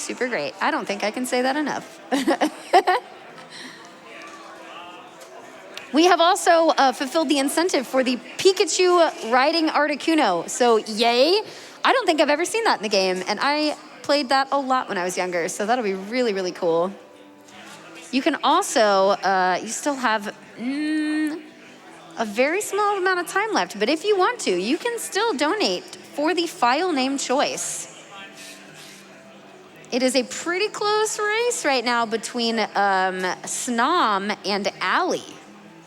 super great. I don't think I can say that enough. We have also fulfilled the incentive for the Pikachu riding Articuno. So yay. I don't think I've ever seen that in the game, and I played that a lot when I was younger, so that'll be really, really cool. You can also, you still have a very small amount of time left, but if you want to, you can still donate for the file name choice. It is a pretty close race right now between Snom and Allie.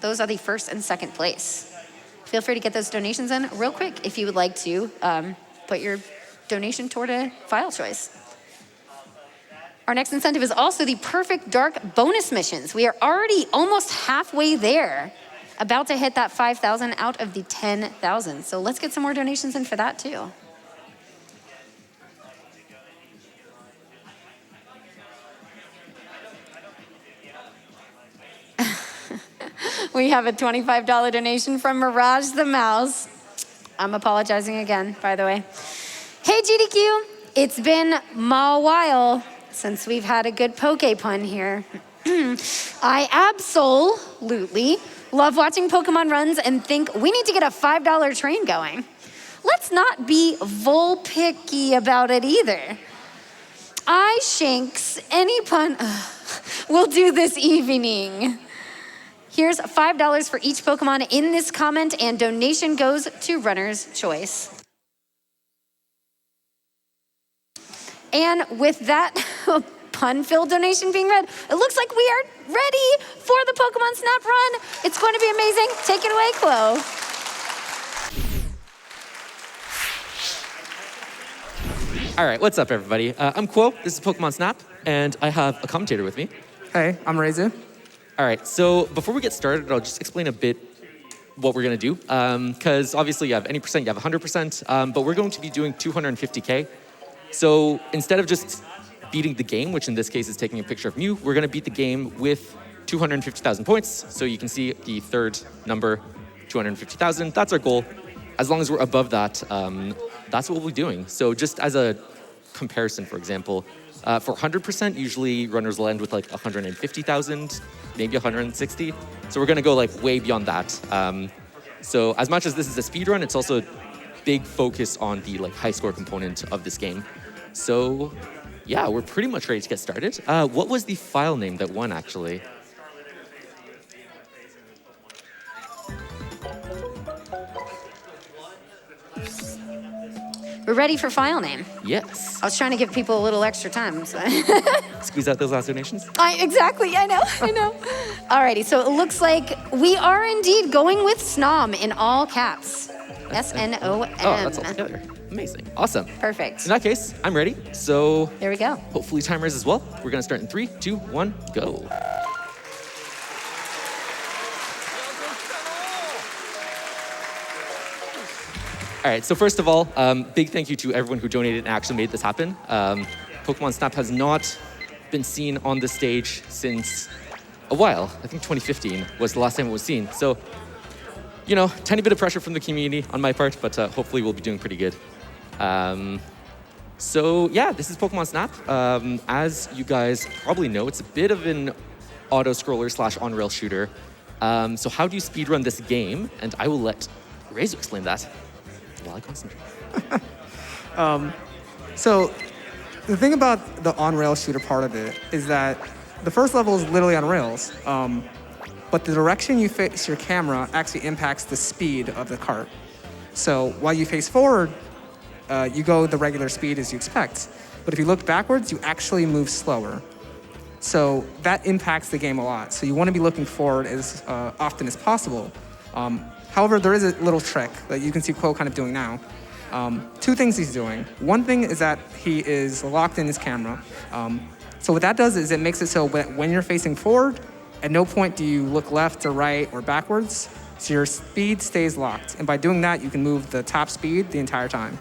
Those are the first and second place. Feel free to get those donations in real quick if you would like to put your donation toward a file choice. Our next incentive is also the Perfect Dark bonus missions. We are already almost halfway there, about to hit that 5,000 out of the 10,000. So let's get some more donations in for that too. We have a $25 donation from Mirage the Mouse. I'm apologizing again, by the way. Hey, GDQ, it's been a while since we've had a good poke pun here. I absolutely love watching Pokemon runs and think we need to get a $5 train going. Let's not be vol-picky about it either. I shanks any pun we'll do this evening. Here's $5 for each Pokemon in this comment, and donation goes to Runner's Choice. And with that pun-filled donation being read, it looks like we are ready for the Pokemon Snap Run. It's going to be amazing. Take it away, Chloe. All right, what's up, everybody? I'm Quo. This is Pokemon Snap, and I have a commentator with me. Hey, I'm Reizu. All right, so before we get started, I'll just explain a bit what we're going to do. Because obviously you have any percent, you have 100%, but we're going to be doing 250K. So instead of just beating the game, which in this case is taking a picture of Mew, we're going to beat the game with 250,000 points. So you can see the third number, 250,000. That's our goal. As long as we're above that, that's what we'll be doing. So just as a comparison, for example, for 100%, usually runners will end with like 150,000, maybe 160. So we're going to go like way beyond that. So as much as this is a speed run, it's also a big focus on the like high score component of this game. So yeah, we're pretty much ready to get started. What was the file name that won, actually? We're ready for file name. Yes. I was trying to give people a little extra time. So. Squeeze out those last donations. Exactly, I know. Alrighty, so it looks like we are indeed going with Snom in all caps. S-N-O-M. Oh, that's all together. Amazing. Awesome. Perfect. In that case, I'm ready. So there we go. Hopefully timers as well. We're going to start in 3, 2, 1, go. All right, so first of all, big thank you to everyone who donated and actually made this happen. Pokemon Snap has not been seen on the stage since a while. I think 2015 was the last time it was seen. So, you know, tiny bit of pressure from the community on my part, but hopefully we'll be doing pretty good. So yeah, this is Pokemon Snap. As you guys probably know, it's a bit of an auto-scroller / on-rail shooter. So how do you speedrun this game? And I will let reizu explain that while I concentrate. So the thing about the on-rail shooter part of it is that the first level is literally on rails, but the direction you face your camera actually impacts the speed of the cart. So while you face forward, you go the regular speed as you expect. But if you look backwards, you actually move slower. So that impacts the game a lot. So you want to be looking forward as often as possible. However, there is a little trick that you can see Quo kind of doing now. Two things he's doing. One thing is that he is locked in his camera. So what that does is it makes it so when you're facing forward, at no point do you look left or right or backwards. So your speed stays locked. And by doing that, you can move the top speed the entire time.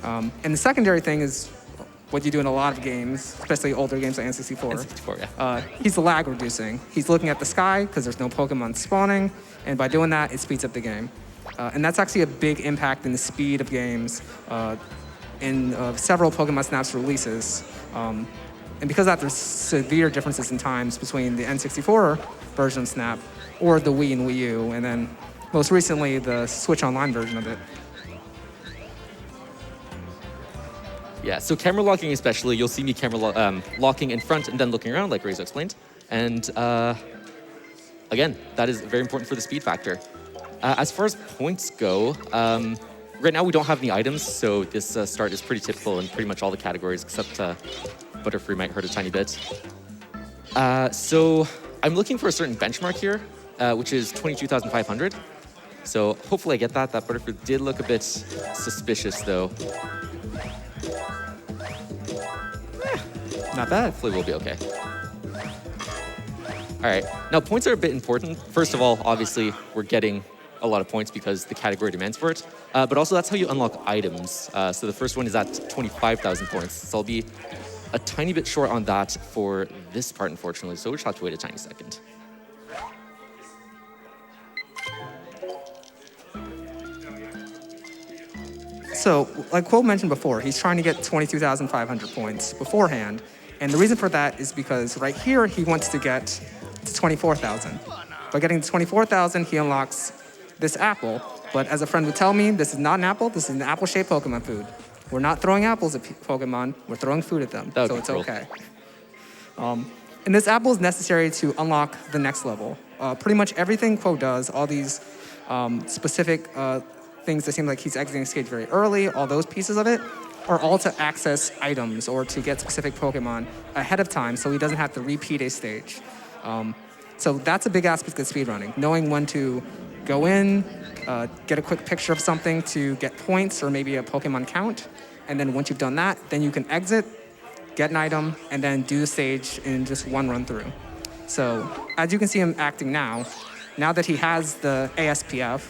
And the secondary thing is what you do in a lot of games, especially older games like N64. N64, yeah. He's the lag reducing. He's looking at the sky because there's no Pokemon spawning. And by doing that, it speeds up the game. And that's actually a big impact in the speed of games in several Pokemon Snap's releases. And because of that, there's severe differences in times between the N64 version of Snap or the Wii and Wii U, and then most recently the Switch Online version of it. Yeah, so camera locking especially, you'll see me camera locking in front and then looking around, like Reizu explained. And again, that is very important for the speed factor. As far as points go, right now we don't have any items, so this start is pretty typical in pretty much all the categories, except Butterfree might hurt a tiny bit. So I'm looking for a certain benchmark here, which is 22,500. So hopefully I get that. That Butterfree did look a bit suspicious though. Not bad. Hopefully we'll be okay. All right, now points are a bit important. First of all, obviously we're getting a lot of points because the category demands for it. But also that's how you unlock items. So the first one is at 25,000 points. So I'll be a tiny bit short on that for this part, unfortunately. So we'll just have to wait a tiny second. So, like Quo mentioned before, he's trying to get 22,500 points beforehand. And the reason for that is because right here, he wants to get to 24,000. By getting to 24,000, he unlocks this apple. But as a friend would tell me, this is not an apple, this is an apple-shaped Pokemon food. We're not throwing apples at Pokemon, we're throwing food at them, so it's okay. And this apple is necessary to unlock the next level. Pretty much everything Quo does, all these specific things that seem like he's exiting the stage very early, all those pieces of it, are all to access items or to get specific Pokemon ahead of time so he doesn't have to repeat a stage. So that's a big aspect of speedrunning, knowing when to go in, get a quick picture of something to get points or maybe a Pokemon count, and then once you've done that, then you can exit, get an item, and then do the stage in just one run through. So as you can see him acting now that he has the ASPF,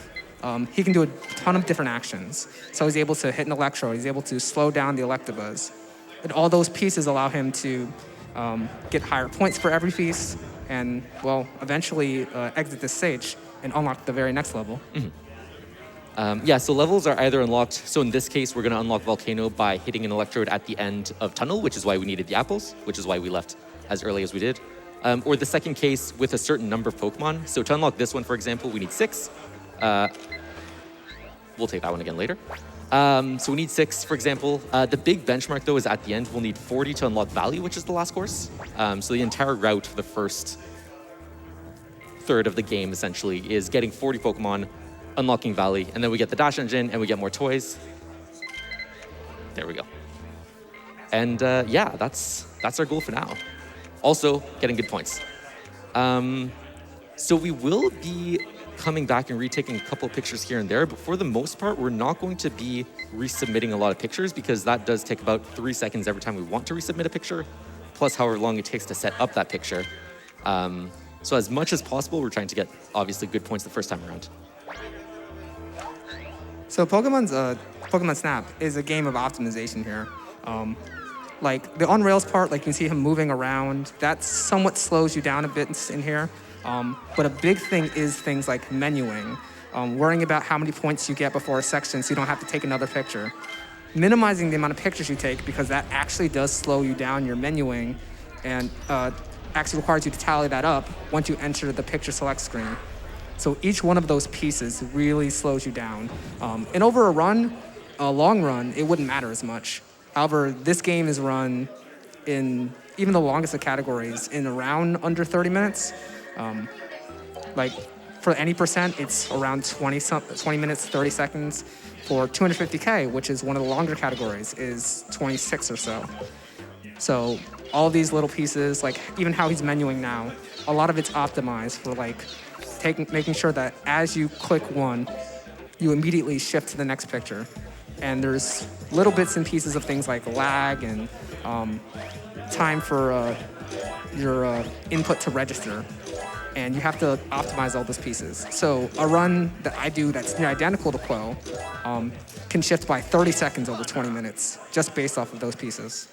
he can do a ton of different actions. So he's able to hit an Electrode, he's able to slow down the Electabuzz. And all those pieces allow him to get higher points for every piece and, well, eventually exit this stage and unlock the very next level. Mm-hmm. Yeah, so levels are either unlocked. So in this case, we're going to unlock Volcano by hitting an Electrode at the end of Tunnel, which is why we needed the apples, which is why we left as early as we did. Or the second case with a certain number of Pokemon. So to unlock this one, for example, we need 6. We'll take that one again later. So we need 6, for example. The big benchmark, though, is at the end. We'll need 40 to unlock Valley, which is the last course. So the entire route, the first third of the game, essentially, is getting 40 Pokemon, unlocking Valley, and then we get the Dash Engine, and we get more toys. There we go. And yeah, that's our goal for now. Also, getting good points. So we will be coming back and retaking a couple of pictures here and there, but for the most part, we're not going to be resubmitting a lot of pictures because that does take about 3 seconds every time we want to resubmit a picture, plus however long it takes to set up that picture. So as much as possible, we're trying to get, obviously, good points the first time around. So Pokemon Snap is a game of optimization here. Like the on-rails part, like you can see him moving around, that somewhat slows you down a bit in here. But a big thing is things like menuing, worrying about how many points you get before a section so you don't have to take another picture. Minimizing the amount of pictures you take because that actually does slow you down your menuing and actually requires you to tally that up once you enter the picture select screen. So each one of those pieces really slows you down. And over a long run, it wouldn't matter as much. However, this game is run in even the longest of categories in around under 30 minutes. Like for any percent, it's around 20 minutes, 30 seconds. For 250K, which is one of the longer categories, is 26 or so. So all these little pieces, like even how he's menuing now, a lot of it's optimized for like making sure that as you click one, you immediately shift to the next picture. And there's little bits and pieces of things like lag and time for your input to register. And you have to optimize all those pieces. So a run that I do that's near identical to Quo can shift by 30 seconds over 20 minutes, just based off of those pieces.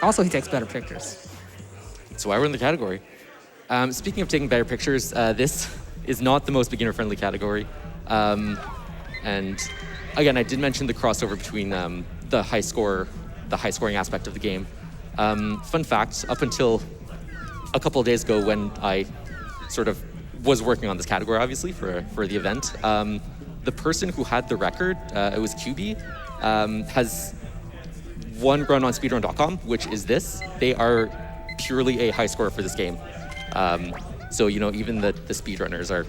Also, he takes better pictures. That's why we're in the category. Speaking of taking better pictures, this is not the most beginner-friendly category. And again, I did mention the crossover between the high scoring aspect of the game. Fun fact, up until a couple of days ago when I sort of was working on this category, obviously, for the event, the person who had the record, it was QB, has one run on speedrun.com, which is this. They are purely a high scorer for this game. So, even the speedrunners are...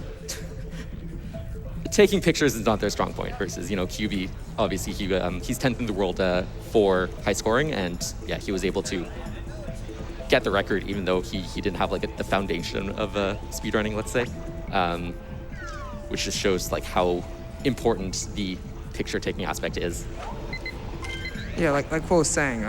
Taking pictures is not their strong point versus, QB, obviously, he's 10th in the world for high scoring, and yeah, he was able to get the record even though he didn't have like the foundation of speedrunning, let's say, which just shows like how important the picture taking aspect is. Yeah, like Quo was saying,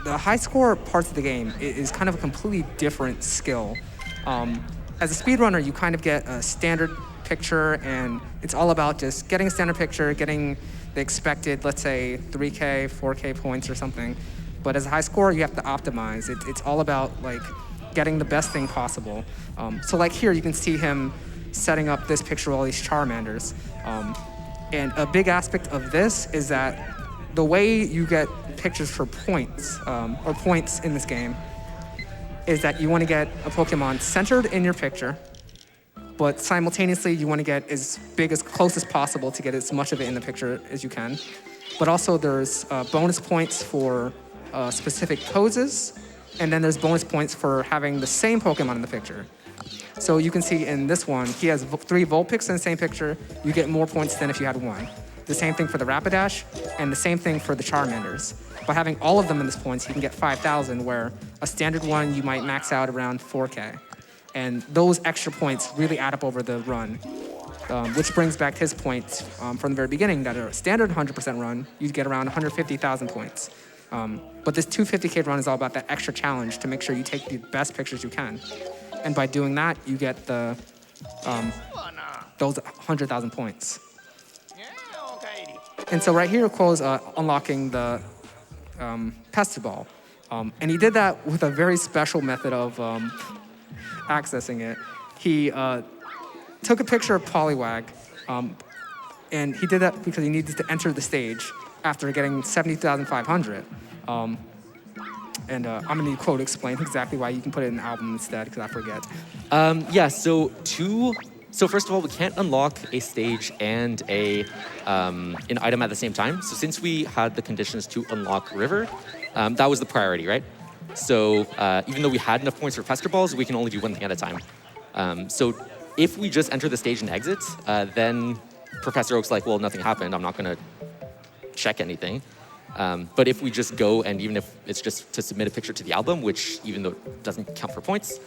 the high score parts of the game is kind of a completely different skill. As a speedrunner, you kind of get a standard picture, and it's all about just getting a standard picture, getting the expected, let's say, 3K, 4K points or something. But as a high scorer, you have to optimize. It's all about like getting the best thing possible. So like here, you can see him setting up this picture with all these Charmanders. And a big aspect of this is that the way you get pictures for points, or points in this game, is that you want to get a Pokemon centered in your picture, but simultaneously you want to get as big, as close as possible to get as much of it in the picture as you can. But also there's bonus points for specific poses, and then there's bonus points for having the same Pokemon in the picture. So you can see in this one, he has 3 Vulpix in the same picture. You get more points than if you had 1. The same thing for the Rapidash, and the same thing for the Charmanders. By having all of them in this points, you can get 5,000, where a standard one you might max out around 4K. And those extra points really add up over the run, which brings back his point from the very beginning that a standard 100% run, you'd get around 150,000 points. But this 250K run is all about that extra challenge to make sure you take the best pictures you can. And by doing that, you get the those 100,000 points. And so right here, Quo's unlocking the Pester Ball. And he did that with a very special method of accessing it. He took a picture of Poliwag, and he did that because he needed to enter the stage after getting 70,500. And I'm gonna need Quo to explain exactly why you can put it in an album instead, because I forget. Yeah, so first of all, we can't unlock a stage and an item at the same time. So since we had the conditions to unlock River, that was the priority, right? So even though we had enough points for Pester Balls, we can only do one thing at a time. So if we just enter the stage and exit, then Professor Oak's like, well, nothing happened. I'm not gonna check anything. But if we just go, and even if it's just to submit a picture to the album, which even though it doesn't count for points,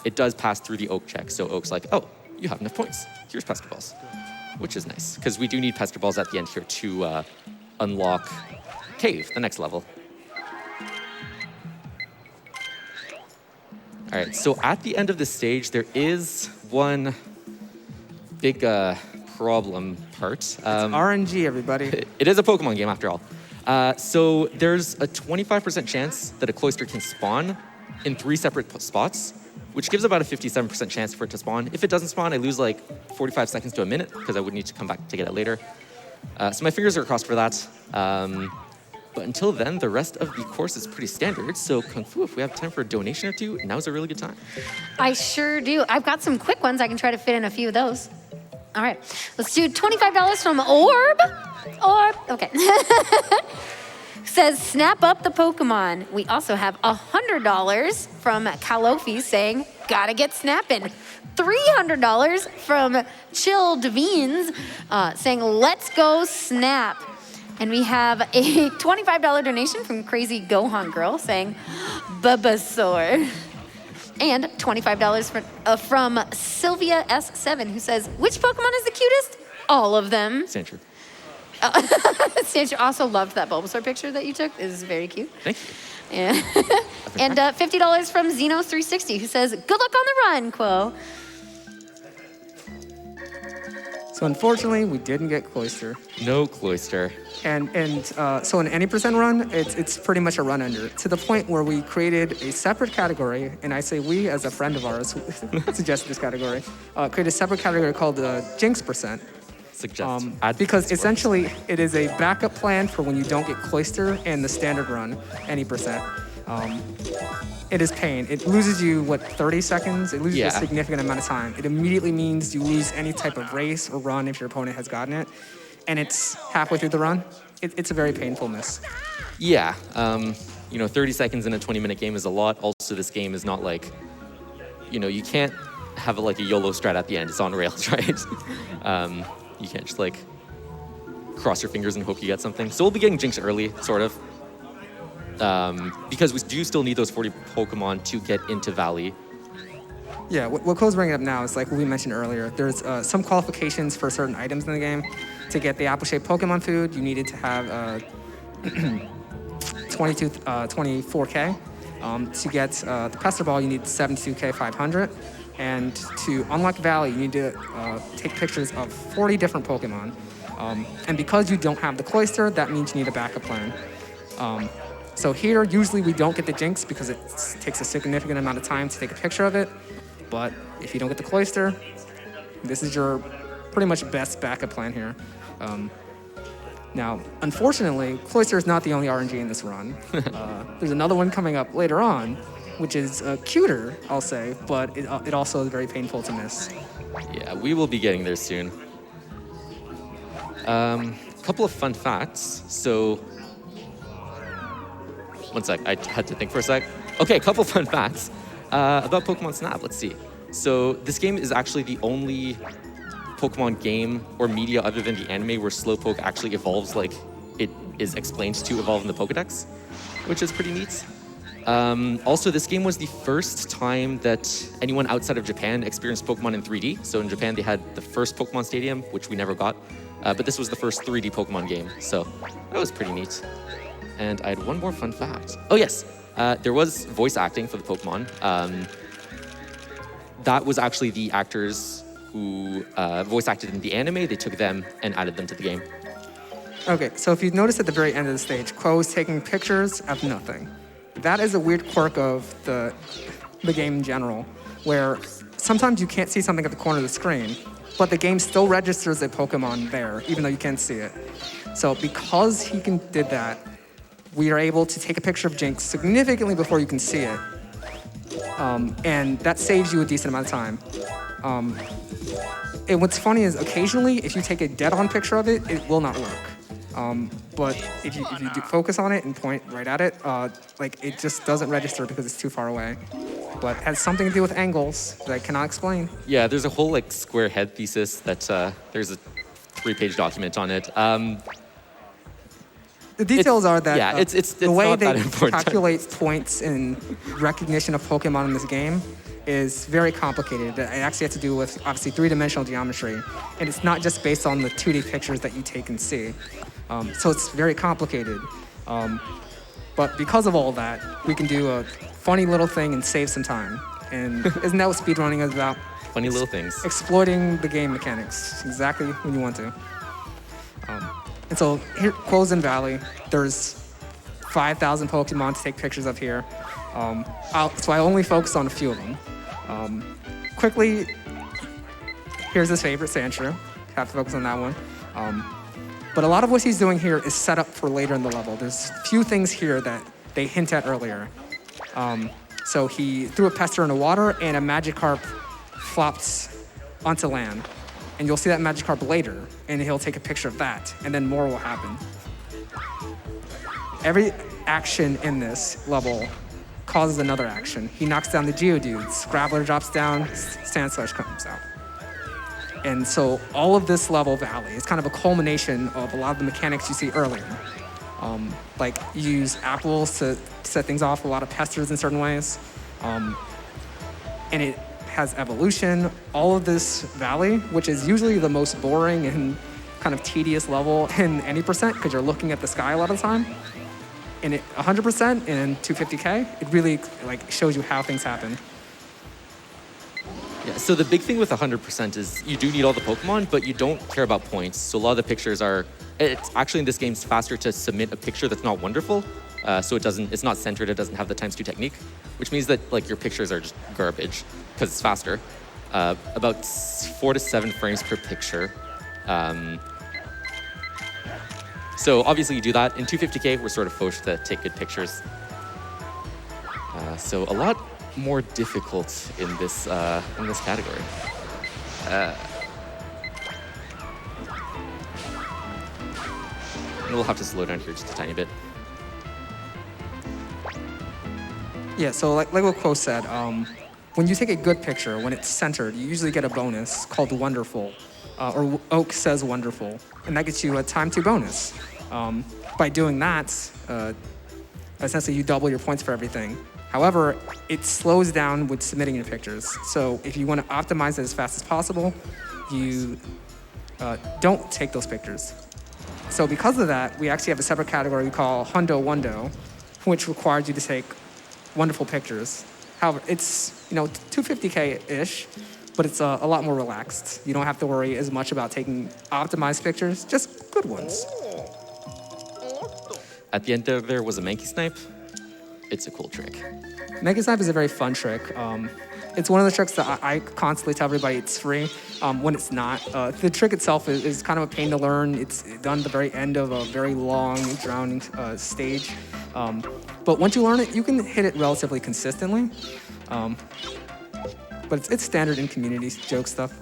it does pass through the Oak check. So Oak's like, oh, you have enough points. Here's Pester Balls, which is nice, because we do need Pester Balls at the end here to unlock Cave, the next level. All right, so at the end of the stage, there is one big problem part. It's RNG, everybody. It is a Pokemon game, after all. So there's a 25% chance that a Cloyster can spawn in 3 separate spots, which gives about a 57% chance for it to spawn. If it doesn't spawn, I lose like 45 seconds to a minute, because I would need to come back to get it later. So my fingers are crossed for that. But until then, the rest of the course is pretty standard. So Kung Fu, if we have time for a donation or two, now's a really good time. I sure do. I've got some quick ones. I can try to fit in a few of those. All right, let's do $25 from Orb. Okay. Says, snap up the Pokemon. We also have $100 from Kalofi saying, gotta get snapping. $300 from Chill Devines saying, let's go snap. And we have a $25 donation from Crazy Gohan Girl saying, Bulbasaur. And $25 from Sylvia S7, who says, which Pokemon is the cutest? All of them. Sandshrew. Sandshrew also loved that Bulbasaur picture that you took. It was very cute. Thank you. Yeah. And $50 from Xenos360, who says, good luck on the run, Quo. So unfortunately, we didn't get Cloyster. No Cloyster. And so in any percent run, it's pretty much a run ender, to the point where we created a separate category, and I say we as a friend of ours who suggested this category, created a separate category called the Jinx percent. suggest because essentially it is a backup plan for when you don't get Cloister and the standard run, any percent. It is pain. It loses you, 30 seconds? It loses you a significant amount of time. It immediately means you lose any type of race or run if your opponent has gotten it. And it's halfway through the run. It's a very painful miss. Yeah. 30 seconds in a 20-minute game is a lot. Also, this game is not like, you can't have a YOLO strat at the end. It's on rails, right? You can't just cross your fingers and hope you get something. So we'll be getting Jinx early, sort of. Because we do still need those 40 Pokemon to get into Valley. Yeah, what Cole's bringing up now is like what we mentioned earlier. There's some qualifications for certain items in the game. To get the apple-shaped Pokemon food, you needed to have 24K. To get the Pester Ball, you need 72K 500. And to unlock Valley, you need to take pictures of 40 different Pokemon. And because you don't have the Cloister, that means you need a backup plan. So here, usually we don't get the Jinx because it takes a significant amount of time to take a picture of it. But if you don't get the Cloister, this is your pretty much best backup plan here. Now, unfortunately, Cloister is not the only RNG in this run. There's another one coming up later on, which is cuter, I'll say, but it also is very painful to miss. Yeah, we will be getting there soon. A couple of fun facts. So, one sec, I had to think for a sec. Okay, a couple fun facts about Pokemon Snap. Let's see. So this game is actually the only Pokemon game or media other than the anime where Slowpoke actually evolves like it is explained to evolve in the Pokedex, which is pretty neat. Also, this game was the first time that anyone outside of Japan experienced Pokemon in 3D. So in Japan, they had the first Pokemon Stadium, which we never got. But this was the first 3D Pokemon game. So that was pretty neat. And I had one more fun fact. Oh, yes. There was voice acting for the Pokemon. That was actually the actors who voice acted in the anime. They took them and added them to the game. Okay, so if you notice at the very end of the stage, Quo is taking pictures of nothing. That is a weird quirk of the game in general, where sometimes you can't see something at the corner of the screen, but the game still registers a Pokemon there, even though you can't see it. So because he did that, we are able to take a picture of Jinx significantly before you can see it. And that saves you a decent amount of time. And what's funny is occasionally, if you take a dead-on picture of it, it will not work. But if you do focus on it and point right at it, it just doesn't register because it's too far away. But it has something to do with angles that I cannot explain. Yeah, there's a whole square head thesis that there's a 3-page document on it. The details are that it's the way not they that important. calculate points in recognition of Pokemon in this game is very complicated. It actually has to do with, obviously, 3-dimensional geometry. And it's not just based on the 2D pictures that you take and see. So it's very complicated. But because of all that, we can do a funny little thing and save some time. And isn't that what speedrunning is about? Funny little things. Exploiting the game mechanics exactly when you want to. And so here, Quo's in Valley. There's 5,000 Pokemon to take pictures of here. So I only focus on a few of them. Quickly, here's his favorite, Sandshrew. Have to focus on that one. But a lot of what he's doing here is set up for later in the level. There's a few things here that they hint at earlier. So he threw a Pester in the water, and a Magikarp flopped onto land. And you'll see that Magikarp later, and he'll take a picture of that, and then more will happen. Every action in this level causes another action. He knocks down the Geodude, Scrabbler drops down, Sandslash comes out. And so all of this level Valley is kind of a culmination of a lot of the mechanics you see earlier. Like you use apples to set things off, a lot of pesters in certain ways. And it has evolution. All of this Valley, which is usually the most boring and kind of tedious level in any percent because you're looking at the sky a lot of the time. And 100% in 250K, it really shows you how things happen. Yeah, so the big thing with 100% is you do need all the Pokemon, but you don't care about points. So a lot of the pictures it's actually in this game, it's faster to submit a picture that's not wonderful. So it's not centered, it doesn't have the ×2 technique, which means that your pictures are just garbage because it's faster. About 4 to 7 frames per picture. So obviously you do that. In 250K, we're sort of forced to take good pictures. So a lot more difficult in this category. And we'll have to slow down here just a tiny bit. Yeah, so like what Quo said, when you take a good picture, when it's centered, you usually get a bonus called Wonderful, or Oak says Wonderful, and that gets you a time 2 bonus. By doing that, essentially you double your points for everything. However, it slows down with submitting your pictures. So if you want to optimize it as fast as possible, you don't take those pictures. So because of that, we actually have a separate category we call Hundo Wundo, which requires you to take wonderful pictures. However, it's 250K-ish, but it's a lot more relaxed. You don't have to worry as much about taking optimized pictures, just good ones. At the end there was a Mankey Snipe. It's a cool trick. Mankey Snipe is a very fun trick. It's one of the tricks that I constantly tell everybody it's free when it's not. The trick itself is kind of a pain to learn. It's done at the very end of a very long, drowning stage. But once you learn it, you can hit it relatively consistently. But it's standard in community joke stuff.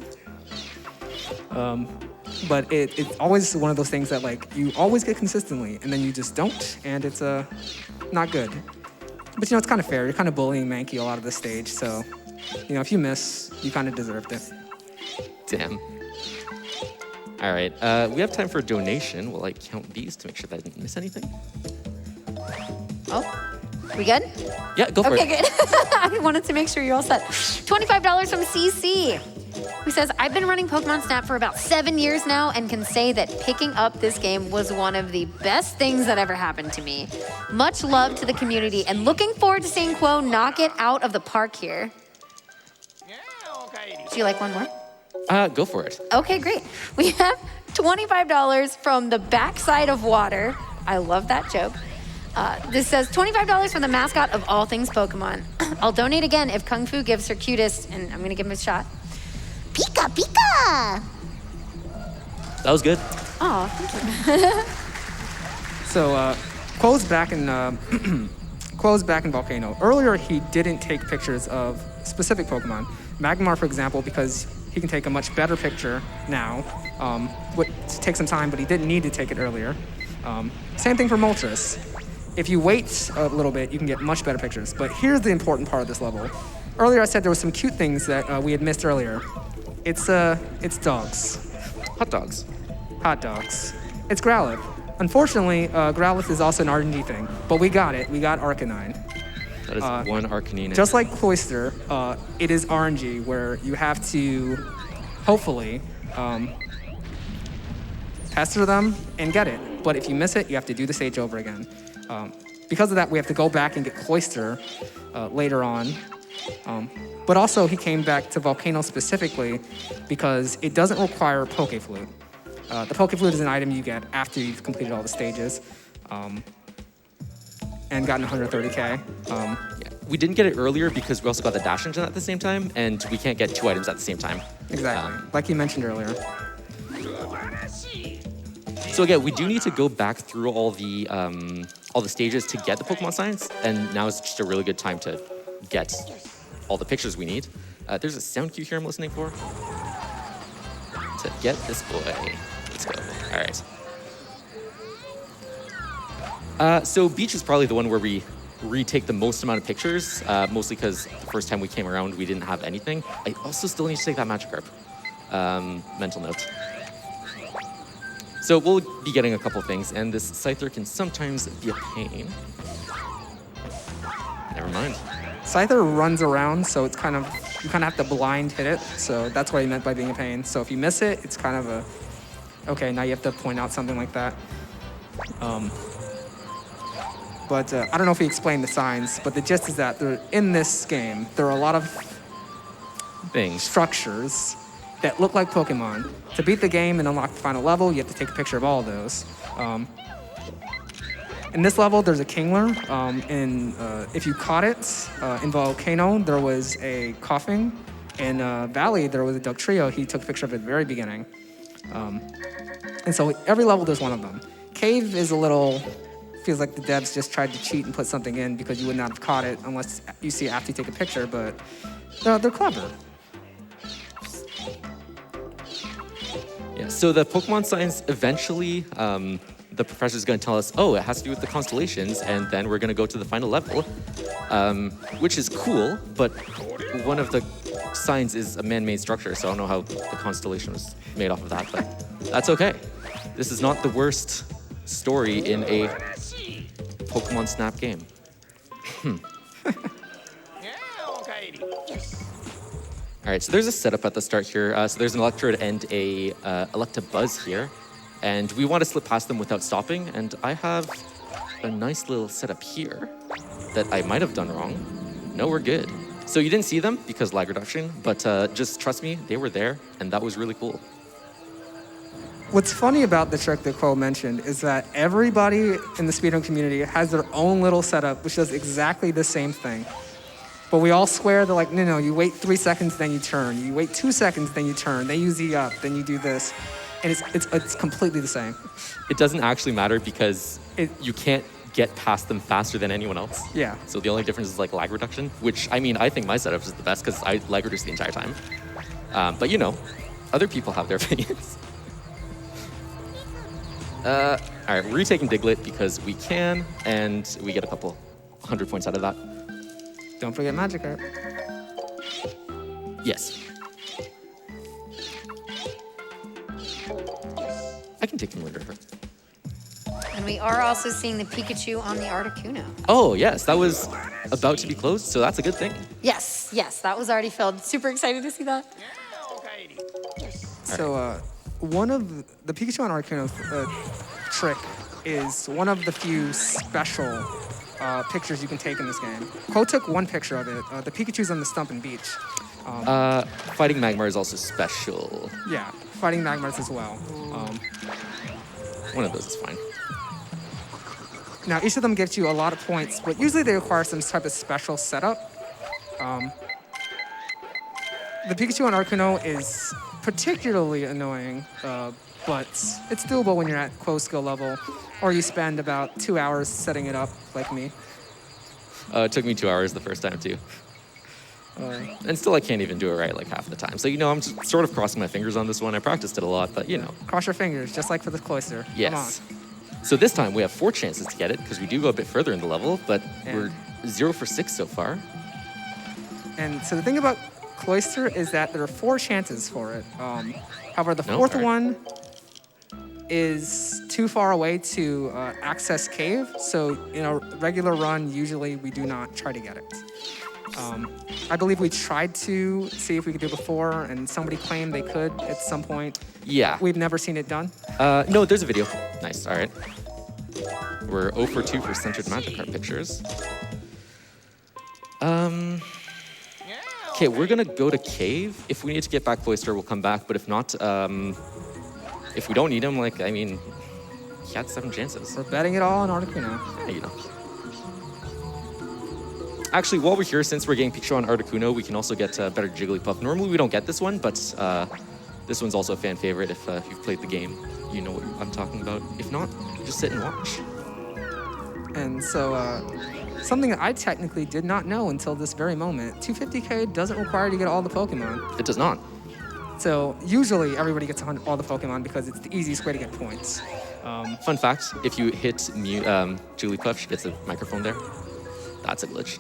But it's always one of those things that you always get consistently, and then you just don't, and it's not good. But it's kind of fair. You're kind of bullying Mankey a lot of the stage, so if you miss, you kind of deserved it. Damn. All right, we have time for a donation. Will I count these to make sure that I didn't miss anything? Oh, we good? Yeah, go for it. Okay, good. I wanted to make sure you're all set. $25 from CC, who says, I've been running Pokemon Snap for about 7 years now and can say that picking up this game was one of the best things that ever happened to me. Much love to the community and looking forward to seeing Quo knock it out of the park here. Do you like one more? Go for it. Okay, great. We have $25 from the backside of water. I love that joke. This says $25 from the mascot of all things Pokemon. I'll donate again if Kung Fu gives her cutest, and I'm gonna give him a shot. Pika Pika! That was good. Oh, thank you. So Quo's back in Quo's back in Volcano. Earlier, he didn't take pictures of specific Pokemon. Magmar, for example, because he can take a much better picture now. Would take some time, but he didn't need to take it earlier. Same thing for Moltres. If you wait a little bit, you can get much better pictures. But here's the important part of this level. Earlier, I said there were some cute things that we had missed earlier. It's dogs. Hot dogs. Hot dogs. It's Growlithe. Unfortunately, Growlithe is also an RNG thing, but we got it. We got Arcanine. That is one Arcanine. Just like Cloyster, it is RNG where you have to, hopefully, pester them and get it. But if you miss it, you have to do the stage over again. Because of that, we have to go back and get Cloyster later on. But also, he came back to Volcano specifically because it doesn't require a Pokeflute. The Pokeflute is an item you get after you've completed all the stages and gotten 130K. Yeah. We didn't get it earlier because we also got the Dash Engine at the same time, and we can't get 2 items at the same time. Exactly, like you mentioned earlier. So again, we do need to go back through all the stages to get the Pokemon Science, and now is just a really good time to get all the pictures we need. There's a sound cue here I'm listening for. To get this boy. Let's go. All right. So Beach is probably the one where we retake the most amount of pictures, mostly because the first time we came around, we didn't have anything. I also still need to take that Magikarp. Mental note. So we'll be getting a couple things, and this Scyther can sometimes be a pain. Never mind. Scyther runs around, so it's kind of, you kind of have to blind hit it. So that's what he meant by being a pain. So if you miss it, it's kind of a, okay, now you have to point out something like that. But I don't know if he explained the signs, but the gist is that in this game, there are a lot of Things. structures that look like Pokemon. To beat the game and unlock the final level, you have to take a picture of all of those. In this level, there's a Kingler. If you caught it, in Volcano, there was a Coughing. In Valley, there was a Dugtrio. He took a picture of it at the very beginning. And so every level there's one of them. Cave is a little, feels like the devs just tried to cheat and put something in because you would not have caught it unless you see it after you take a picture, but they're clever. Yeah, so the Pokemon signs eventually, the professor's going to tell us, oh, it has to do with the constellations, and then we're going to go to the final level, which is cool, but one of the signs is a man-made structure, so I don't know how the constellation was made off of that, but that's okay. This is not the worst story in a Pokemon Snap game. All right, so there's a setup at the start here. So there's an Electrode and a Electabuzz here. And we want to slip past them without stopping. And I have a nice little setup here that I might have done wrong. No, we're good. So you didn't see them because lag reduction, but just trust me, they were there, and that was really cool. What's funny about the trick that Cole mentioned is that everybody in the speedrun community has their own little setup, which does exactly the same thing. But we all swear, they're like, no, you wait 3 seconds, then you turn. You wait 2 seconds, then you turn. Then you Z up, then you do this. And it's completely the same. It doesn't actually matter because you can't get past them faster than anyone else. Yeah. So the only difference is like lag reduction, which I mean, I think my setup is the best because I lag reduce the entire time. But you know, other people have their opinions. All right, we're retaking Diglett because we can, and we get a couple 100 points out of that. Don't forget Magikarp. Yes. I can take the Wind River. And we are also seeing the Pikachu on the Articuno. Oh, yes, that was about to be closed, so that's a good thing. Yes, that was already filled. Super excited to see that. So one of the Pikachu on Articuno trick is one of the few special pictures you can take in this game. Quo took one picture of it. The Pikachu's on the stump and beach. Fighting Magmar is also special. Yeah, fighting Magmars as well. One of those is fine. Now, each of them gives you a lot of points, but usually they require some type of special setup. The Pikachu on Articuno is particularly annoying, but it's doable when you're at Quo skill level, or you spend about 2 hours setting it up, like me. It took me 2 hours the first time, too. And still, I can't even do it right like half the time. So, you know, I'm sort of crossing my fingers on this one. I practiced it a lot, but, you know. Cross your fingers, just like for the Cloyster. Yes. Come on. So this time, we have 4 chances to get it, because we do go a bit further in the level, but we're 0 for 6 so far. And so the thing about Cloyster is that there are 4 chances for it. However, the fourth one is too far away to access Cave, so in a regular run, usually we do not try to get it. I believe we tried to see if we could do it before, and somebody claimed they could at some point. Yeah. We've never seen it done. No, there's a video. Nice, all right. We're 0 for 2 for centered Magikarp pictures. Okay, we're gonna go to Cave. If we need to get back Cloyster, we'll come back, but if not, if we don't need him, like, I mean, he had 7 chances. We're betting it all on Articuno. Yeah, you know. Actually, while we're here, since we're getting Pikachu on Articuno, we can also get better Jigglypuff. Normally, we don't get this one, but this one's also a fan favorite. If you've played the game, you know what I'm talking about. If not, just sit and watch. And so, something that I technically did not know until this very moment, 250k doesn't require you to get all the Pokemon. It does not. So usually everybody gets all the Pokemon because it's the easiest way to get points. Fun fact, if you hit Jigglypuff, she gets a microphone there. That's a glitch.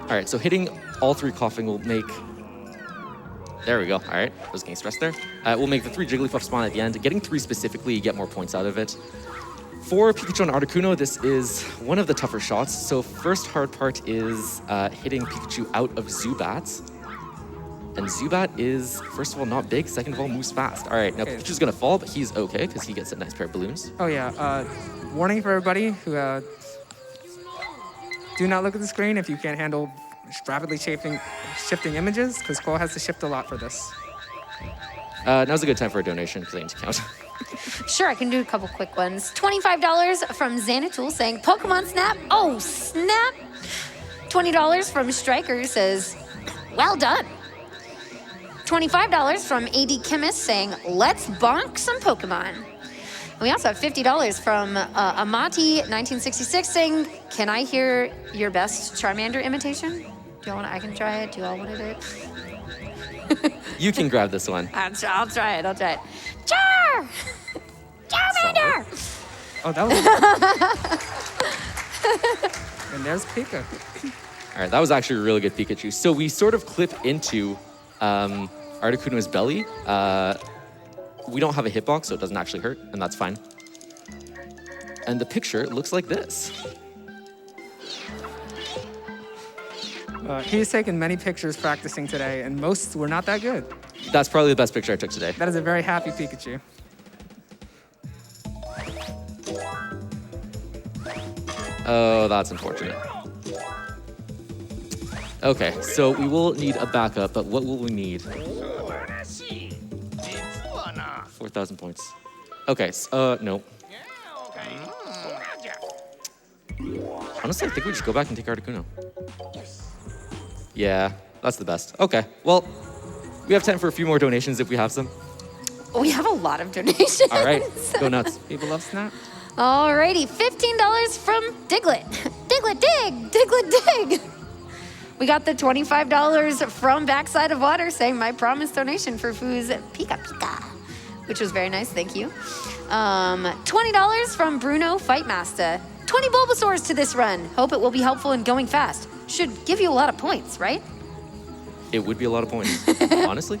All right, so hitting all 3 coughing will make... There we go. All right, I was getting stressed there. We'll make the 3 Jigglypuff spawn at the end. Getting 3 specifically, you get more points out of it. For Pikachu and Articuno, this is one of the tougher shots. So first hard part is hitting Pikachu out of Zubat. And Zubat is, first of all, not big. Second of all, moves fast. All right, now Pikachu's gonna fall, but he's okay because he gets a nice pair of balloons. Oh yeah, warning for everybody who do not look at the screen if you can't handle rapidly shifting images, because Cole has to shift a lot for this. Now's a good time for a donation because I need to count. Sure, I can do a couple quick ones. $25 from Xanatul saying, Pokemon Snap? Oh, snap! $20 from Striker says, well done. $25 from AD Chemist saying, let's bonk some Pokemon. And we also have $50 from Amati1966 saying, can I hear your best Charmander imitation? I can try it. Do you all want to do it? You can grab this one. I'll try it. Char! Charmander! Oh, that was. And there's Pika. All right, that was actually a really good Pikachu. So we sort of clip into Articuno's belly. We don't have a hitbox, so it doesn't actually hurt, and that's fine. And the picture looks like this. He's taken many pictures practicing today, and most were not that good. That's probably the best picture I took today. That is a very happy Pikachu. Oh, that's unfortunate. Okay, so we will need a backup, but what will we need? 4,000 points. Okay, no. Honestly, I think we just go back and take Articuno. Yeah, that's the best. Okay, well, we have time for a few more donations if we have some. We have a lot of donations. All right, go nuts. People love Snap. Alrighty, $15 from Diglett. Diglett dig, Diglett dig. We got the $25 from Backside of Water saying my promised donation for Foo's Pika Pika, which was very nice, thank you. $20 from Bruno Fightmaster. 20 Bulbasaurs to this run. Hope it will be helpful in going fast. Should give you a lot of points, right? It would be a lot of points, honestly.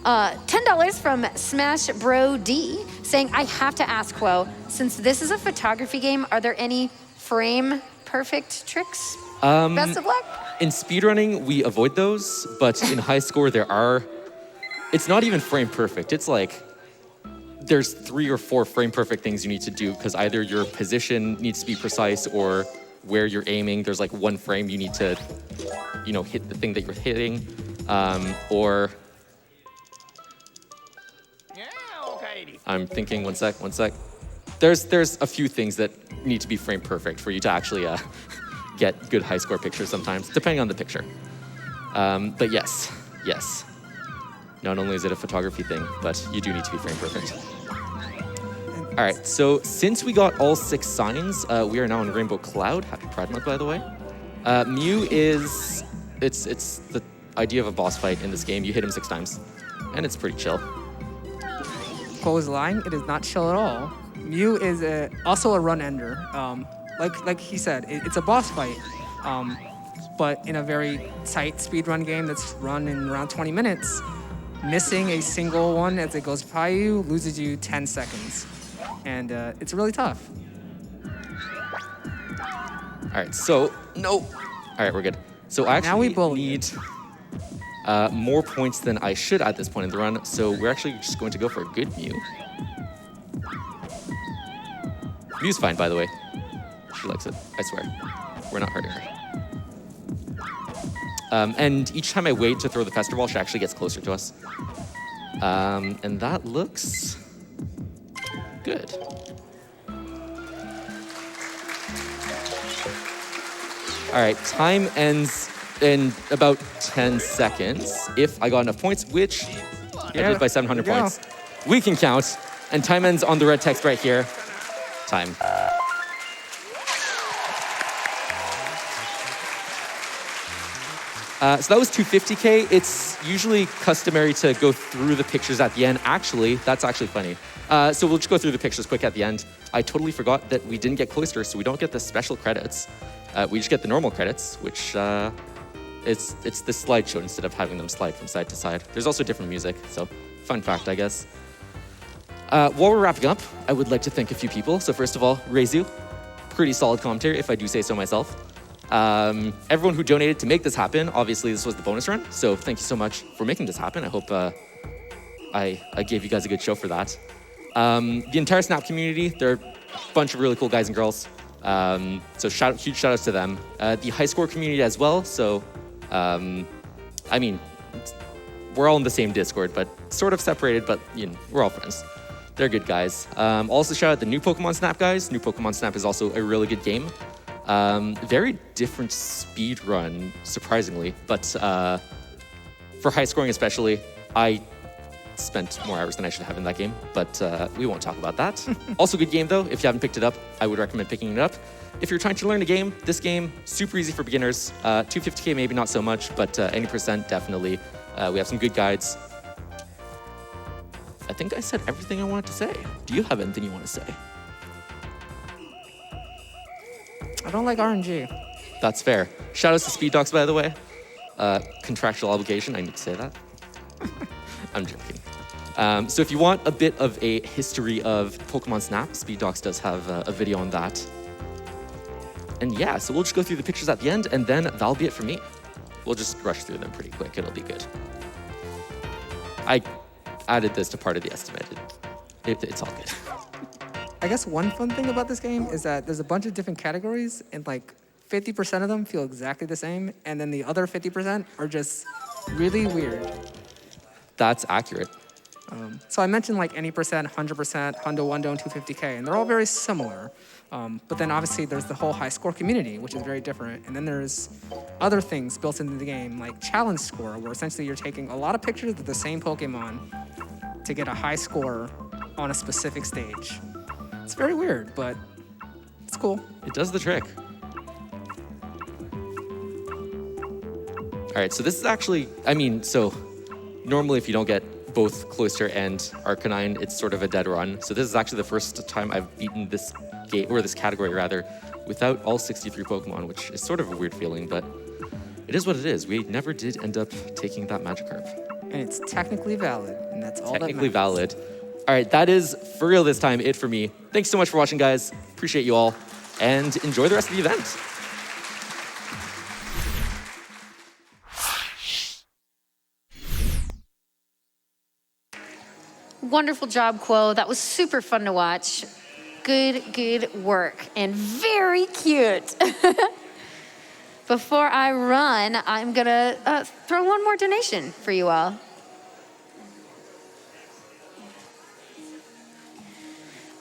$10 from Smash Bro D saying, I have to ask, Quo, since this is a photography game, are there any frame perfect tricks? Best of luck. In speedrunning, we avoid those, but in high score, it's not even frame perfect. It's like, there's 3 or 4 frame perfect things you need to do because either your position needs to be precise or where you're aiming, there's like 1 frame you need to, hit the thing that you're hitting, or... I'm thinking, one sec. There's a few things that need to be frame perfect for you to actually get good high score pictures sometimes, depending on the picture. But yes. Not only is it a photography thing, but you do need to be frame perfect. All right, so since we got all 6 signs, we are now in Rainbow Cloud. Happy Pride Month, by the way. Mew is, it's the idea of a boss fight in this game. You hit him 6 times, and it's pretty chill. Cole is lying. It is not chill at all. Mew is also a run ender. Like he said, it's a boss fight, but in a very tight speedrun game that's run in around 20 minutes, missing a single one as it goes by you loses you 10 seconds. And it's really tough. All right, so, no. All right, we're good. So I actually need more points than I should at this point in the run, so we're actually just going to go for a good Mew. Mew's fine, by the way. She likes it, I swear. We're not hurting her. And each time I wait to throw the Pester Ball, she actually gets closer to us. And that looks good. All right, time ends in about 10 seconds. If I got enough points, which I did by 700 points. We can count. And time ends on the red text right here. Time. So that was 250K. It's usually customary to go through the pictures at the end. Actually, that's actually funny. So we'll just go through the pictures quick at the end. I totally forgot that we didn't get cloisters, so we don't get the special credits. We just get the normal credits, which it's the slideshow instead of having them slide from side to side. There's also different music, so fun fact, I guess. While we're wrapping up, I would like to thank a few people. So first of all, Reizu, pretty solid commentary, if I do say so myself. Everyone who donated to make this happen, obviously this was the bonus run, so thank you so much for making this happen. I hope I gave you guys a good show for that. The entire Snap community, they're a bunch of really cool guys and girls. So huge shout outs to them. The high score community as well, so I mean, we're all in the same Discord, but sort of separated, but we're all friends. They're good guys. Also shout out the New Pokemon Snap guys. New Pokemon Snap is also a really good game. Very different speed run, surprisingly, but for high scoring especially, I spent more hours than I should have in that game, but we won't talk about that. Also good game though. If you haven't picked it up, I would recommend picking it up. If you're trying to learn a game, this game, super easy for beginners. 250K maybe not so much, but any percent definitely. We have some good guides. I think I said everything I wanted to say. Do you have anything you want to say? I don't like RNG. That's fair. Shout outs to Speed Dogs, by the way. Contractual obligation, I need to say that. I'm joking. So if you want a bit of a history of Pokemon Snap, Speed Dogs does have a video on that. And yeah, so we'll just go through the pictures at the end, and then that'll be it for me. We'll just rush through them pretty quick. It'll be good. I added this to part of the estimated. It's all good. I guess one fun thing about this game is that there's a bunch of different categories, and like 50% of them feel exactly the same, and then the other 50% are just really weird. That's accurate. So I mentioned like any percent, 100%, Hundo, Wundo, and 250K, and they're all very similar. But then obviously there's the whole high score community, which is very different. And then there's other things built into the game, like challenge score, where essentially you're taking a lot of pictures of the same Pokemon to get a high score on a specific stage. It's very weird, but it's cool. It does the trick. All right, so this is actually, so normally if you don't get both Cloyster and Arcanine, it's sort of a dead run. So this is actually the first time I've beaten this game, or this category rather, without all 63 Pokemon, which is sort of a weird feeling, but it is what it is. We never did end up taking that Magikarp. And it's technically valid, and that's all Technically that matters. valid. All right, that is, for real this time, it for me. Thanks so much for watching, guys. Appreciate you all, and enjoy the rest of the event. Wonderful job, Quo. That was super fun to watch. Good work, and very cute. Before I run, I'm gonna throw one more donation for you all.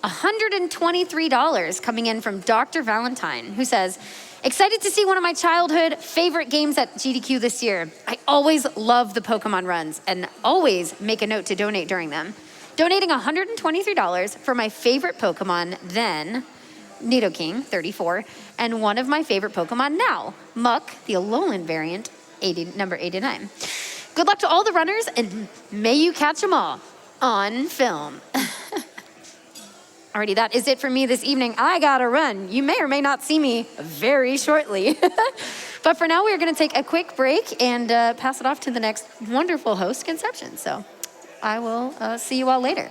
$123 coming in from Dr. Valentine, who says, excited to see one of my childhood favorite games at GDQ this year. I always love the Pokemon runs and always make a note to donate during them. Donating $123 for my favorite Pokemon then, Nidoking, 34, and one of my favorite Pokemon now, Muck, the Alolan variant, number 89. Good luck to all the runners, and may you catch them all on film. Alrighty, that is it for me this evening. I gotta run. You may or may not see me very shortly. But for now, we're gonna take a quick break and pass it off to the next wonderful host, Conception. So I will see you all later.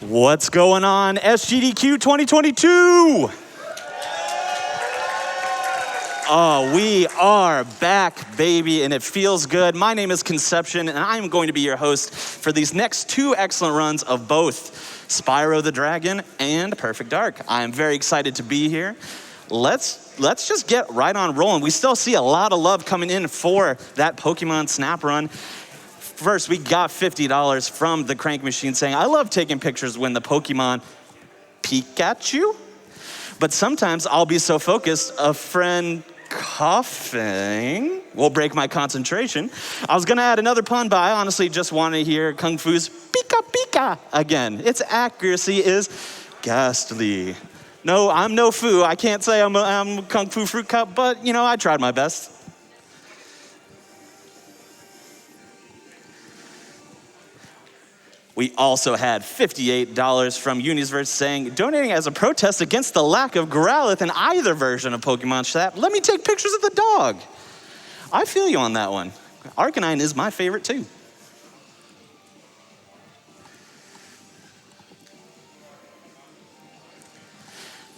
What's going on, SGDQ 2022? Oh, we are back, baby, and it feels good. My name is Conception, and I'm going to be your host for these next two excellent runs of both Spyro the Dragon and Perfect Dark. I'm very excited to be here. Let's just get right on rolling. We still see a lot of love coming in for that Pokemon Snap run. First, we got $50 from the Crank Machine saying, I love taking pictures when the Pokemon Pikachu, but sometimes I'll be so focused, a friend coughing will break my concentration. I was gonna add another pun, but I honestly just want to hear Kung Fu's Pika Pika again. Its accuracy is ghastly. No, I'm no Fu. I can't say I'm Kungfufruitcup, but I tried my best. We also had $58 from Universe saying, donating as a protest against the lack of Growlithe in either version of Pokemon Snap. Let me take pictures of the dog. I feel you on that one. Arcanine is my favorite too.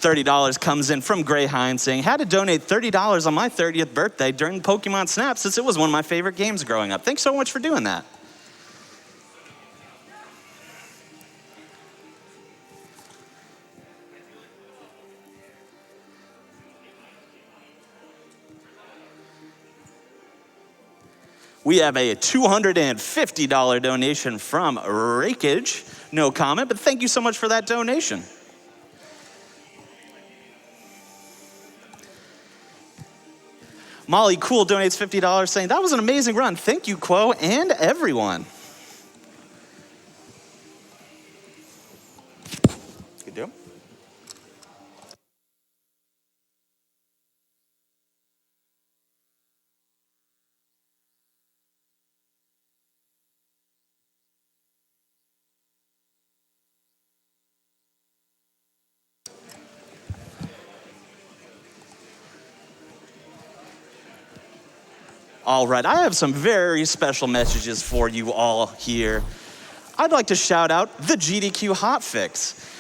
$30 comes in from Gray Hines saying, had to donate $30 on my 30th birthday during Pokemon Snap since it was one of my favorite games growing up. Thanks so much for doing that. We have a $250 donation from Rakeage. No comment, but thank you so much for that donation. Molly Cool donates $50 saying, that was an amazing run. Thank you, Quo, and everyone. Good deal. All right, I have some very special messages for you all here. I'd like to shout out the GDQ Hotfix.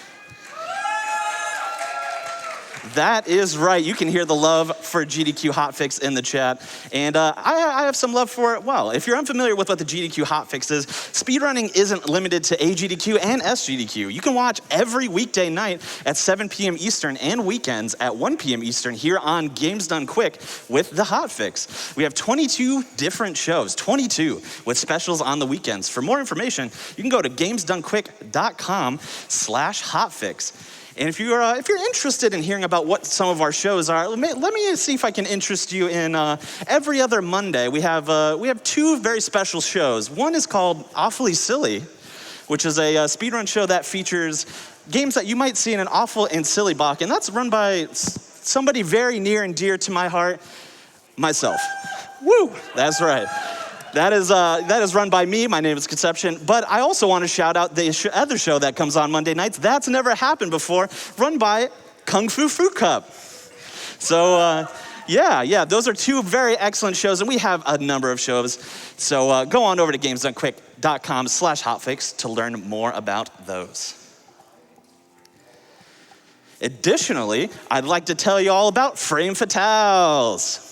That is right. You can hear the love for GDQ Hotfix in the chat. And I have some love for it. Well, if you're unfamiliar with what the GDQ Hotfix is, speedrunning isn't limited to AGDQ and SGDQ. You can watch every weekday night at 7 p.m. Eastern and weekends at 1 p.m. Eastern here on Games Done Quick with the Hotfix. We have 22 different shows, 22 with specials on the weekends. For more information, you can go to gamesdonequick.com/hotfix. And if you're interested in hearing about what some of our shows are, let me see if I can interest you in every other Monday. We have two very special shows. One is called Awfully Silly, which is a speedrun show that features games that you might see in an awful and silly block, and that's run by somebody very near and dear to my heart, myself. Woo, that's right. That is run by me. My name is Conception. But I also want to shout out the other show that comes on Monday nights. That's never happened before, run by Kungfufruitcup. So yeah, those are two very excellent shows, and we have a number of shows. So go on over to gamesdonequick.com/hotfix to learn more about those. Additionally, I'd like to tell you all about Frame Fatales.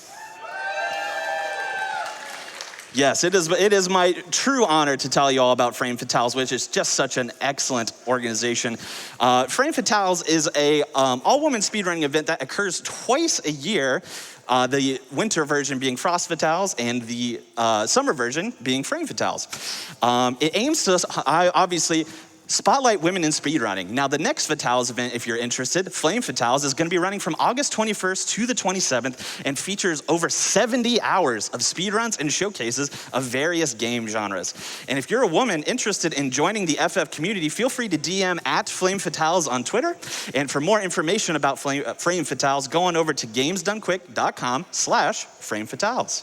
Yes, it is my true honor to tell you all about Frame Fatales, which is just such an excellent organization. Frame Fatales is a all-woman speedrunning event that occurs twice a year, the winter version being Frost Fatales and the summer version being Frame Fatales. It aims to obviously spotlight women in speedrunning. Now, the next Fatales event, if you're interested, Flame Fatales, is going to be running from August 21st to the 27th and features over 70 hours of speedruns and showcases of various game genres. And if you're a woman interested in joining the FF community, feel free to DM at Flame Fatales on Twitter. And for more information about Flame Fatales, go on over to gamesdonequick.com/Frame Fatales.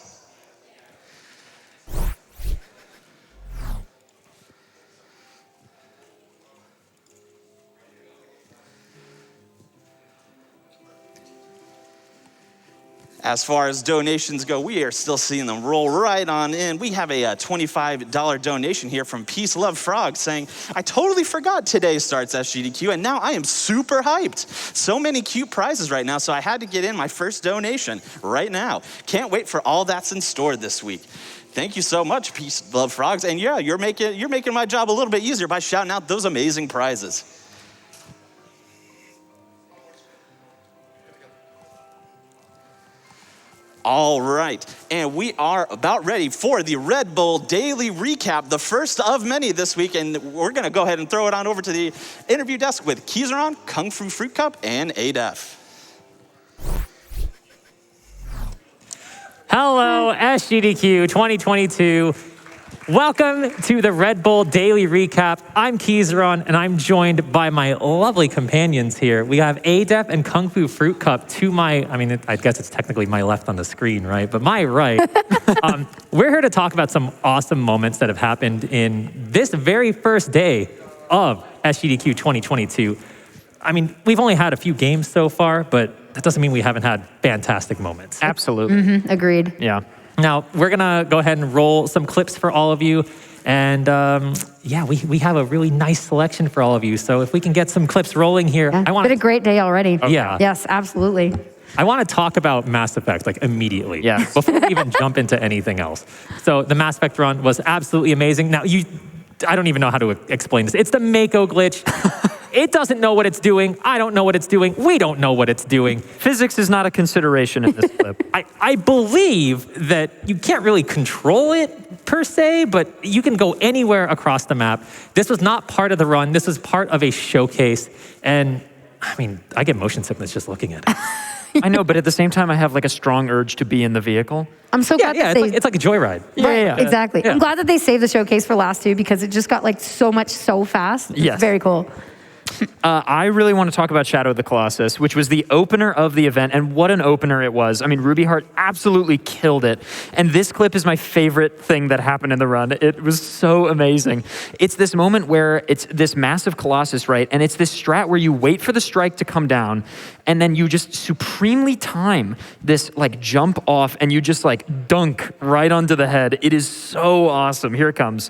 As far as donations go, we are still seeing them roll right on in. We have a $25 donation here from Peace Love Frog saying, I totally forgot today starts SGDQ, and now I am super hyped. So many cute prizes right now, so I had to get in my first donation right now. Can't wait for all that's in store this week. Thank you so much, Peace Love Frogs. And yeah, you're making my job a little bit easier by shouting out those amazing prizes. All right, and we are about ready for the Red Bull Daily Recap, the first of many this week, and we're gonna go ahead and throw it on over to the interview desk with Kizaron, Kungfufruitcup, and Adef. Hello, SGDQ 2022. Welcome to the Red Bull Daily Recap. I'm Kizaron, and I'm joined by my lovely companions here. We have Adef and Kungfufruitcup to my, I guess it's technically my left on the screen, right? But my right. We're here to talk about some awesome moments that have happened in this very first day of SGDQ 2022. We've only had a few games so far, but that doesn't mean we haven't had fantastic moments. Absolutely. Agreed. Yeah. Now, we're going to go ahead and roll some clips for all of you. And we have a really nice selection for all of you. So if we can get some clips rolling here. Yeah, it's been a great day already. Okay. Yeah. Yes, absolutely. I want to talk about Mass Effect, immediately. Yeah. Before we even jump into anything else. So the Mass Effect run was absolutely amazing. Now, I don't even know how to explain this. It's the Mako glitch. It doesn't know what it's doing. I don't know what it's doing. We don't know what it's doing. Physics is not a consideration in this clip. I believe that you can't really control it per se, but you can go anywhere across the map. This was not part of the run. This was part of a showcase. And I get motion sickness just looking at it. I know, but at the same time, I have a strong urge to be in the vehicle. I'm so glad that it's like a joyride. Right, exactly. Yeah. I'm glad that they saved the showcase for last two because it just got so much so fast. It's Yes. very cool. I really want to talk about Shadow of the Colossus, which was the opener of the event, and what an opener it was. Ruby Heart absolutely killed it, and this clip is my favorite thing that happened in the run. It was so amazing. It's this moment where it's this massive Colossus, right, and it's this strat where you wait for the strike to come down, and then you just supremely time this jump off, and you just dunk right onto the head. It is so awesome. Here it comes.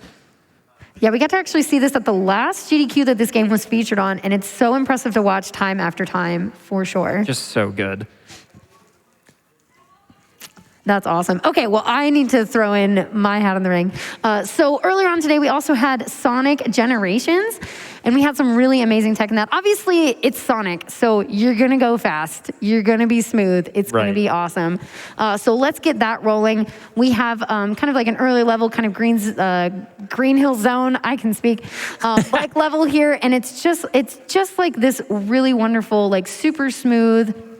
Yeah, we got to actually see this at the last GDQ that this game was featured on, and it's so impressive to watch time after time, for sure. Just so good. That's awesome. Okay, well, I need to throw in my hat in the ring. So earlier on today, we also had Sonic Generations, and we had some really amazing tech in that. Obviously, it's Sonic, so you're going to go fast. You're going to be smooth. It's going to be awesome. So let's get that rolling. We have kind of an early level, kind of Green Hill Zone, I can speak, level here, and it's just this really wonderful, super smooth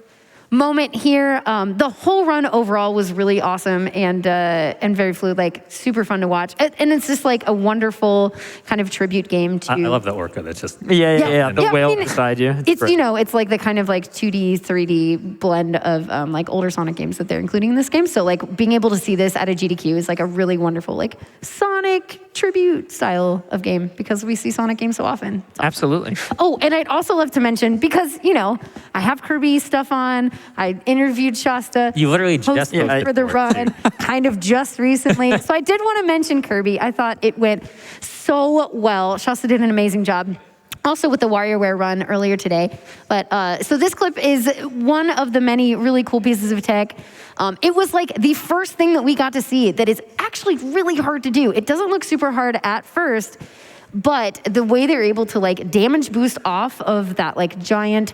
moment here. The whole run overall was really awesome and very fluid, super fun to watch. And it's just a wonderful kind of tribute game to. I love the orca that's just. Yeah. The whale beside you. It's it's the kind of 2D, 3D blend of older Sonic games that they're including in this game. So being able to see this at a GDQ is a really wonderful Sonic tribute style of game because we see Sonic games so often. Awesome. Absolutely. Oh, and I'd also love to mention, because, I have Kirby stuff on. I interviewed Shasta. You literally just hosted for the run, kind of just recently. So I did want to mention Kirby. I thought it went so well. Shasta did an amazing job. Also with the WarioWare run earlier today. But so this clip is one of the many really cool pieces of tech. It was the first thing that we got to see that is actually really hard to do. It doesn't look super hard at first, but the way they're able to damage boost off of that giant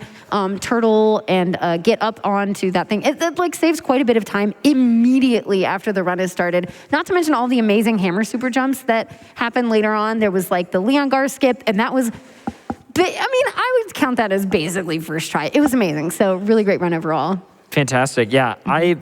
turtle and get up onto that thing, it saves quite a bit of time immediately after the run has started. Not to mention all the amazing hammer super jumps that happen later on. There was the Leon Gar skip, and that was, I would count that as basically first try. It was amazing. So really great run overall. Fantastic. Yeah, I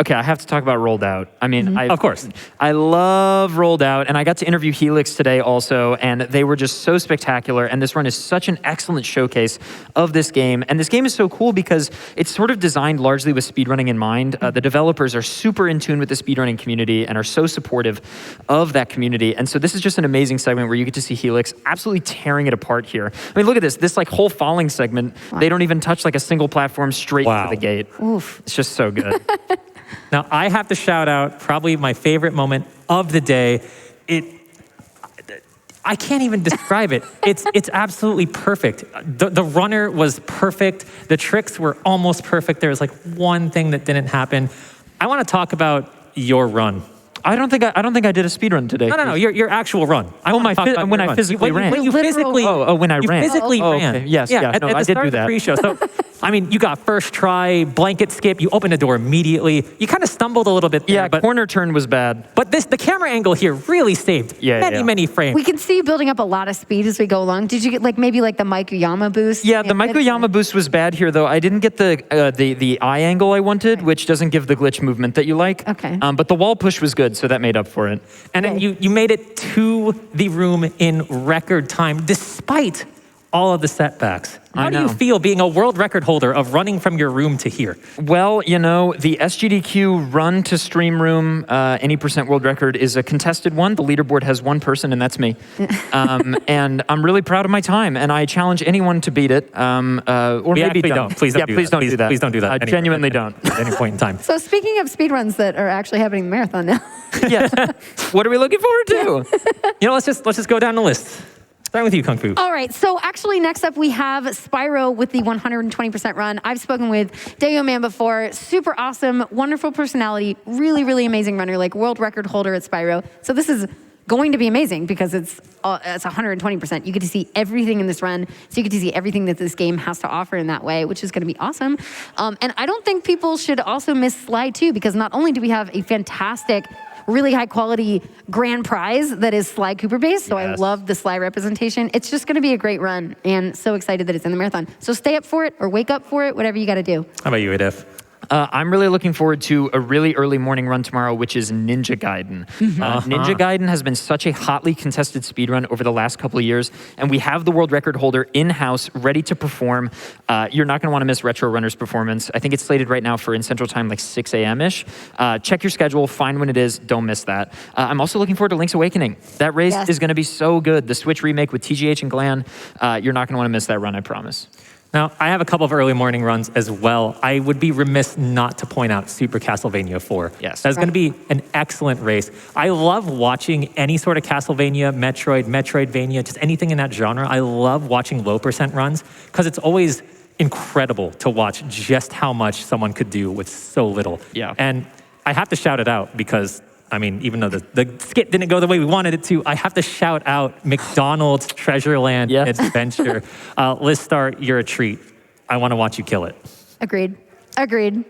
Okay, I have to talk about Rolled Out. I mean, Of course. I love Rolled Out, and I got to interview Helix today also, and they were just so spectacular, and this run is such an excellent showcase of this game. And this game is so cool because it's sort of designed largely with speedrunning in mind. The developers are super in tune with the speedrunning community and are so supportive of that community. And so this is just an amazing segment where you get to see Helix absolutely tearing it apart here. I mean, look at this like whole falling segment, they don't even touch like a single platform straight to the gate. Oof. It's just so good. Now, I have to shout out probably my favorite moment of the day. I can't even describe it. It's absolutely perfect. The runner was perfect. The tricks were almost perfect. There was like one thing that didn't happen. I want to talk about your run. I don't think I did a speed run today. No, your actual run. When I physically ran. When you physically, when I ran. You physically ran. Okay. Yes, yeah. no, At I the did start do of the that. pre-show. So, I mean, you got first try, blanket skip. You opened the door immediately. You kind of stumbled a little bit there. Yeah, but corner turn was bad. But the camera angle here really saved many frames. We can see you building up a lot of speed as we go along. Did you get like maybe like the Mikoyama boost? Yeah, the Mikoyama boost was bad here though. I didn't get the eye angle I wanted, which doesn't give the glitch movement that you like. Okay. But the wall push was good, so that made up for it. And then you made it to the room in record time, despite all of the setbacks. How do you feel being a world record holder of running from your room to here? Well, you know, the SGDQ run to stream room, any % world record is a contested one. The leaderboard has one person, and that's me. And I'm really proud of my time, and I challenge anyone to beat it. Or maybe don't. Please don't do please that. don't do that. Please don't do that. I genuinely don't. At any point in time. So speaking of speedruns that are actually happening in the marathon now. Yeah. What are we looking forward to? You know, let's just go down the list. Starting with you, Kung Fu. All right, so actually next up we have Spyro with the 120% run. I've spoken with Dayo Man before. Super awesome, wonderful personality, really amazing runner, like world record holder at Spyro. So this is going to be amazing because it's 120%. You get to see everything in this run, so you get to see everything that this game has to offer in that way, which is going to be awesome. And I don't think people should also miss Sly 2 because not only do we have a fantastic really high quality grand prize that is Sly Cooper based. So I love the Sly representation. It's just going to be a great run and so excited that it's in the marathon. So stay up for it or wake up for it, whatever you got to do. How about you, Adef? I'm really looking forward to a really early morning run tomorrow, which is Ninja Gaiden. Ninja Gaiden has been such a hotly contested speedrun over the last couple of years, and we have the world record holder in-house ready to perform. You're not going to want to miss Retro Runner's performance. I think it's slated right now for in Central Time, like 6 a.m.-ish. Check your schedule, find when it is, don't miss that. I'm also looking forward to Link's Awakening. That race is going to be so good. The Switch remake with TGH and Glan, you're not going to want to miss that run, I promise. Now, I have a couple of early morning runs as well. I would be remiss not to point out Super Castlevania 4. Yes. That's going to be an excellent race. I love watching any sort of Castlevania, Metroid, Metroidvania, just anything in that genre. I love watching low % runs because it's always incredible to watch just how much someone could do with so little. Yeah. And I have to shout it out because I mean, even though the skit didn't go the way we wanted it to, I have to shout out McDonald's Treasureland Adventure. Listar, you're a treat. I want to watch you kill it. Agreed.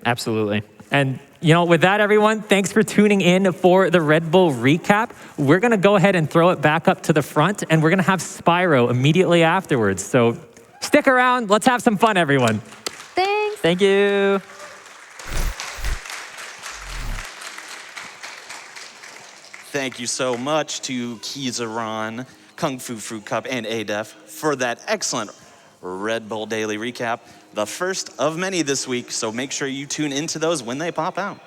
Absolutely. And, you know, with that, everyone, thanks for tuning in for the Red Bull recap. We're going to go ahead and throw it back up to the front, and we're going to have Spyro immediately afterwards. So stick around. Let's have some fun, everyone. Thanks. Thank you. Thank you so much to Kizaron, Kungfufruitcup, and Adef for that excellent Red Bull Daily Recap. The first of many this week, so make sure you tune into those when they pop out.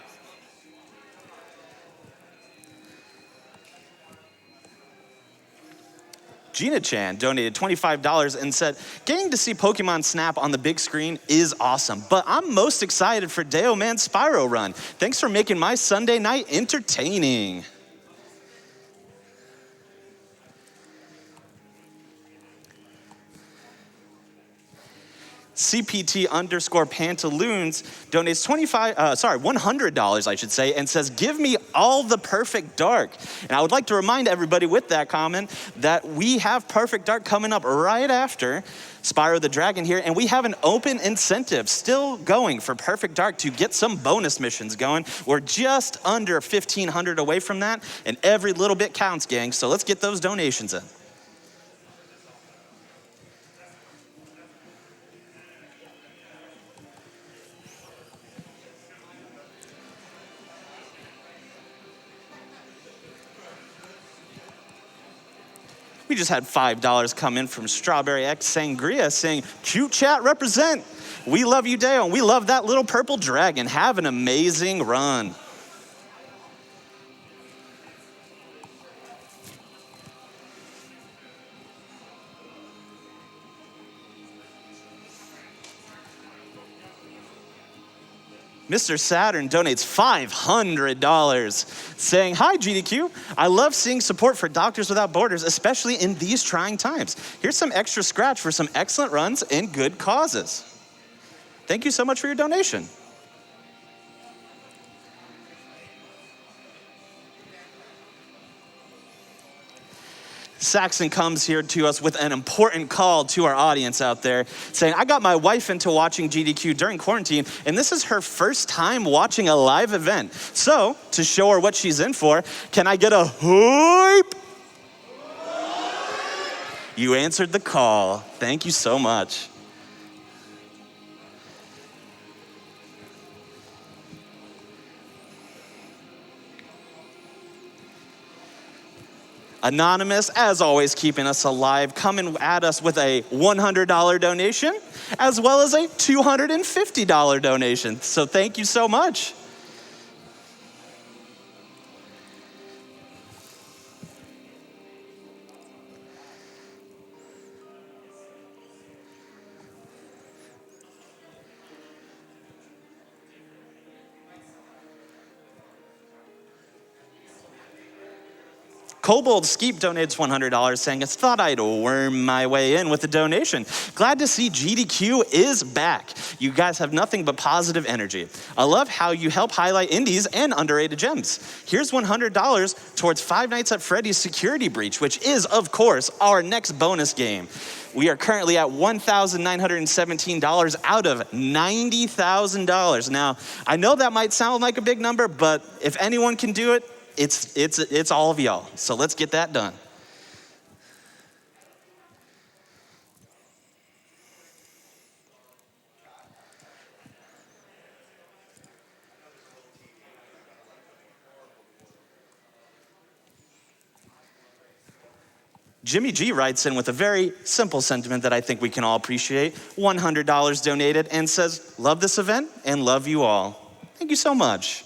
Gina Chan donated $25 and said, getting to see Pokemon Snap on the big screen is awesome, but I'm most excited for Dayo Man's Spyro run. Thanks for making my Sunday night entertaining. CPT_Pantaloons donates $100, I should say, and says, give me all the Perfect Dark. And I would like to remind everybody with that comment that we have Perfect Dark coming up right after Spyro the Dragon here, and we have an open incentive still going for Perfect Dark to get some bonus missions going. We're just under 1,500 away from that, and every little bit counts, gang, so let's get those donations in. We just had $5 come in from Strawberry X Sangria saying, cute chat represent. We love you, Dale, and we love that little purple dragon. Have an amazing run. Mr. Saturn donates $500 saying, hi, GDQ. I love seeing support for Doctors Without Borders, especially in these trying times. Here's some extra scratch for some excellent runs and good causes. Thank you so much for your donation. Saxon comes here to us with an important call to our audience out there saying, I got my wife into watching GDQ during quarantine, and this is her first time watching a live event. So, to show her what she's in for, can I get a hype? You answered the call. Thank you so much. Anonymous, as always, keeping us alive, coming at us with a $100 donation, as well as a $250 donation. So thank you so much. Kobold Skeep donates $100 saying, I thought I'd worm my way in with a donation. Glad to see GDQ is back. You guys have nothing but positive energy. I love how you help highlight indies and underrated gems. Here's $100 towards Five Nights at Freddy's Security Breach, which is, of course, our next bonus game. We are currently at $1,917 out of $90,000. Now, I know that might sound like a big number, but if anyone can do it, it's all of y'all. So let's get that done. Jimmy G writes in with a very simple sentiment that I think we can all appreciate. $100 donated and says, love this event and love you all. Thank you so much.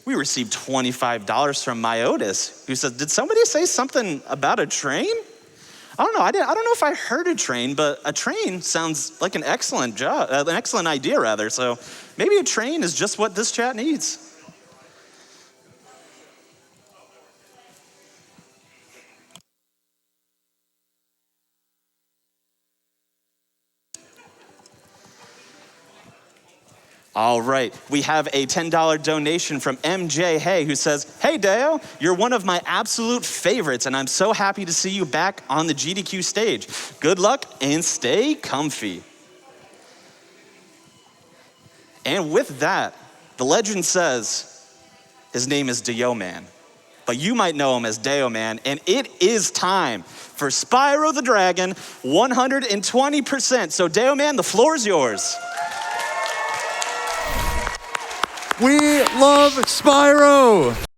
We received $25 from Myotis, who says, did somebody say something about a train? I don't know. I don't know if I heard a train, but a train sounds like an excellent idea rather. So maybe a train is just what this chat needs. All right, we have a $10 donation from MJ Hay, who says, hey Deo, you're one of my absolute favorites and I'm so happy to see you back on the GDQ stage. Good luck and stay comfy. And with that, the legend says his name is Deo Man, but you might know him as Deo Man, and it is time for Spyro the Dragon 120%. So Deo Man, the floor is yours. We love Spyro.